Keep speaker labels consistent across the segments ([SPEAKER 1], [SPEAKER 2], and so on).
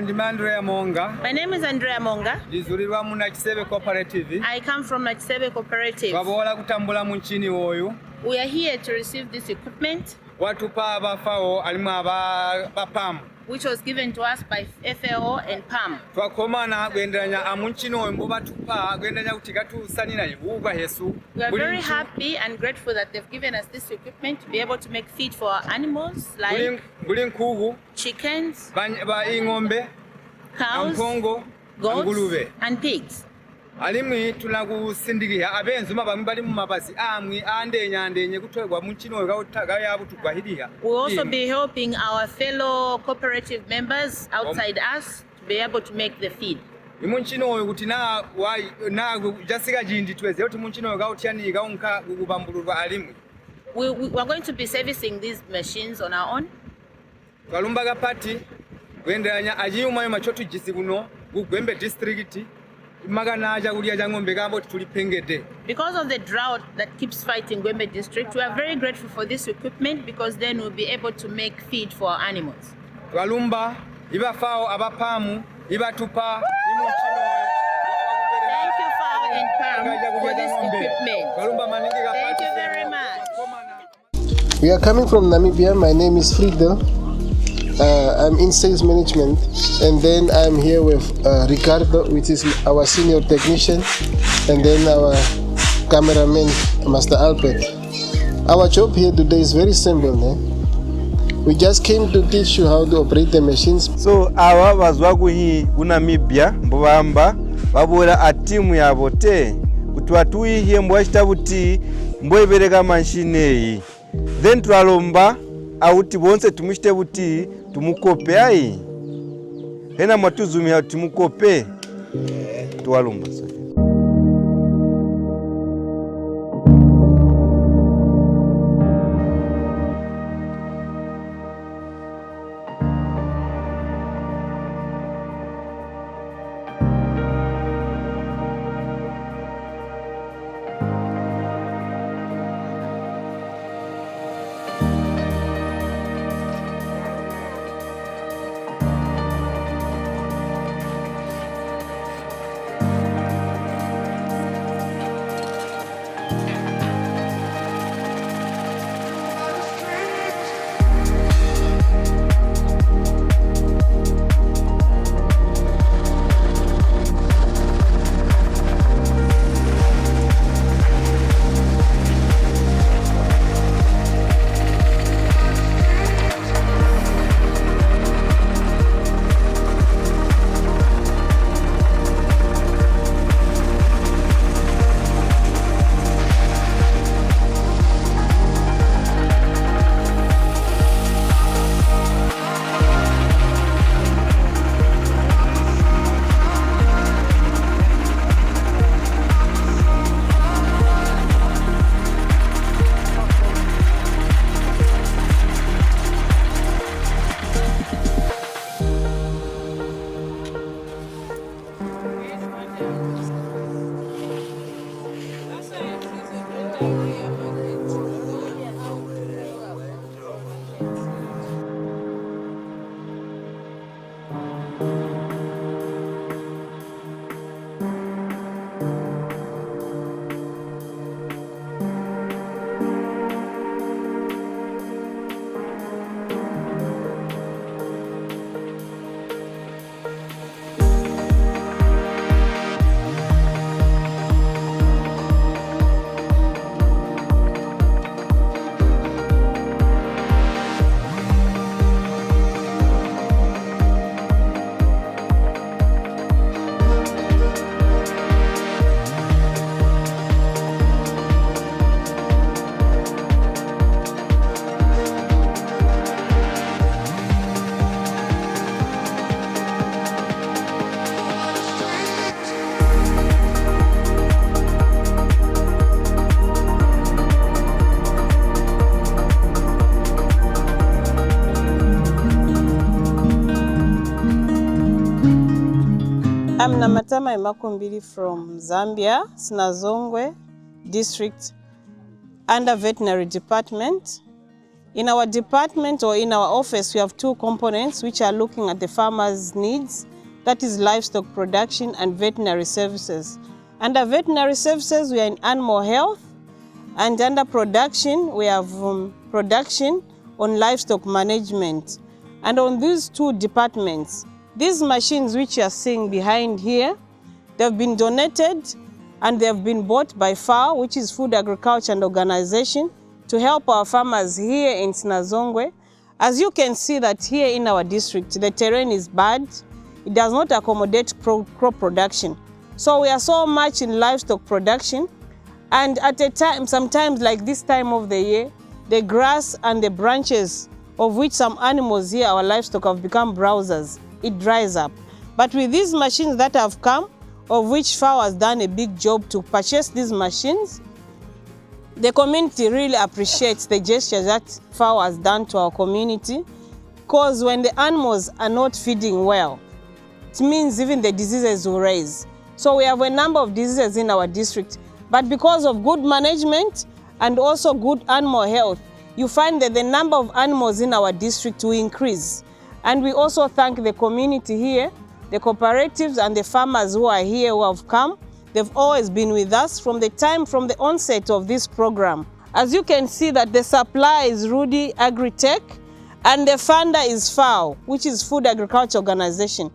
[SPEAKER 1] My name is Andrea Monga. I come from Nachisebe Cooperative. We are here to receive this equipment, which was given to us by FAO and PAM. We are very happy and grateful that they've given us this equipment to be able to make feed for our animals like chickens, cows, goats, and pigs. We will also be helping our fellow cooperative members outside us to be able to make the feed. We are going to be servicing these machines on our own. Because of the drought that keeps fighting Ngwembe district, we are very grateful for this equipment because then we'll be able to make feed for our animals. Thank you, FAO and PAM, for this equipment. Thank you very much.
[SPEAKER 2] We are coming from Namibia. My name is Friedel. I'm in sales management, and then I'm here with Ricardo, which is our senior technician, and then our cameraman, Master Albert. Our job here today is very simple. We just came to teach you how to operate the machines.
[SPEAKER 3] So awa bazwagu hii Namibia mbamba babura atimu ya bote kutwatui hie mbwashita buti mbwebereka machine hii. Then twalomba auti bonse tumushite buti tumukope ai hena matuzumi ya tumukope twalomba so.
[SPEAKER 4] I'm Namatama Imakumbili from Zambia, Sinazongwe district, under veterinary department. In our department or in our office, we have two components which are looking at the farmers' needs. That is livestock production and veterinary services. Under veterinary services, we are in animal health, and under production, we have production on livestock management. And on these two departments, these machines which you are seeing behind here, they've been donated and they've been bought by FAO, which is Food Agriculture and Organization, to help our farmers here in Sinazongwe. As you can see that here in our district, the terrain is bad. It does not accommodate crop production. So we are so much in livestock production. And at a time, sometimes like this time of the year, the grass and the branches of which some animals here, our livestock, have become browsers, it dries up. But with these machines that have come, of which FAO has done a big job to purchase these machines, the community really appreciates the gesture that FAO has done to our community, because when the animals are not feeding well, it means even the diseases will rise. So we have a number of diseases in our district, but because of good management and also good animal health, you find that the number of animals in our district will increase. And we also thank the community here, the cooperatives and the farmers who are here who have come. They've always been with us from the onset of this program. As you can see that the supplier is Rudy Agritech and the funder is FAO, which is Food Agriculture Organization.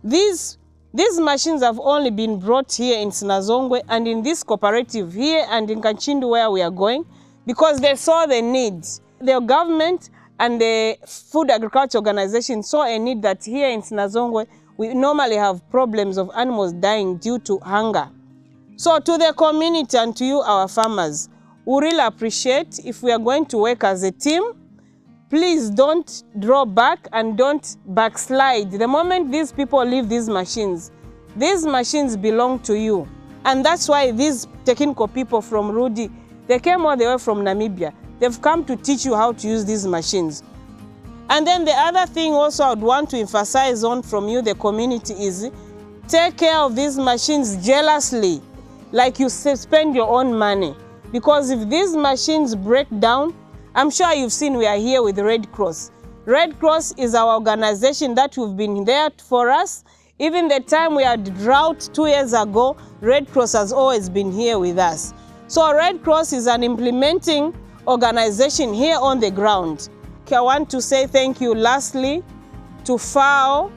[SPEAKER 4] These machines have only been brought here in Sinazongwe and in this cooperative here and in Kachindu where we are going because they saw the needs. The government and the Food Agriculture Organization saw a need that here in Sinazongwe we normally have problems of animals dying due to hunger. So to the community and to you, our farmers, we really appreciate if we are going to work as a team. Please don't draw back and don't backslide. The moment these people leave these machines belong to you. And that's why these technical people from Rudy, they came all the way from Namibia. They've come to teach you how to use these machines. And then the other thing also I would want to emphasize on from you, the community, is take care of these machines jealously, like you spend your own money. Because if these machines break down, I'm sure you've seen we are here with Red Cross. Red Cross is our organization that have been there for us. Even the time we had drought 2 years ago, Red Cross has always been here with us. So Red Cross is an implementing organization here on the ground. I want to say thank you lastly to FAO.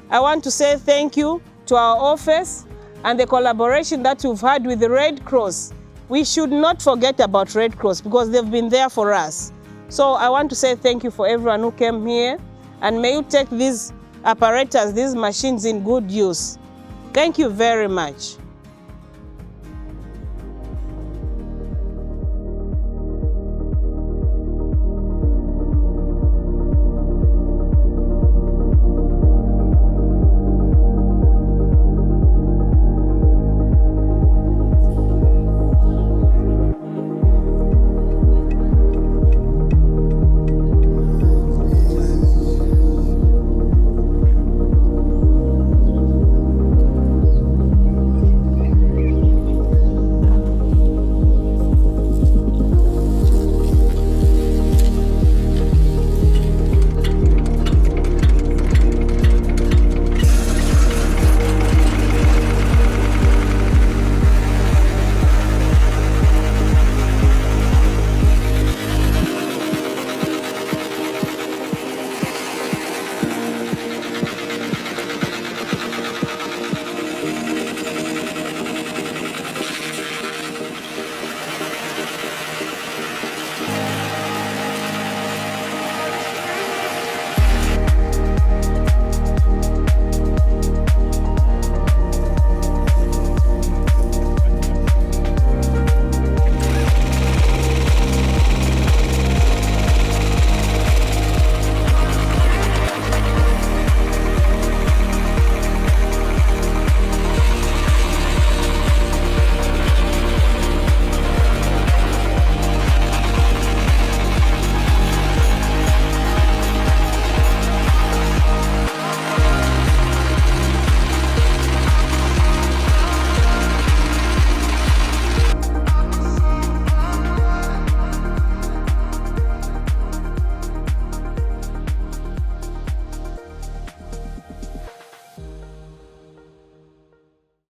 [SPEAKER 4] I want to say thank you to our office and the collaboration that we've had with the Red Cross. We should not forget about Red Cross because they've been there for us. So I want to say thank you for everyone who came here, and may you take these apparatus, these machines in good use. Thank you very much.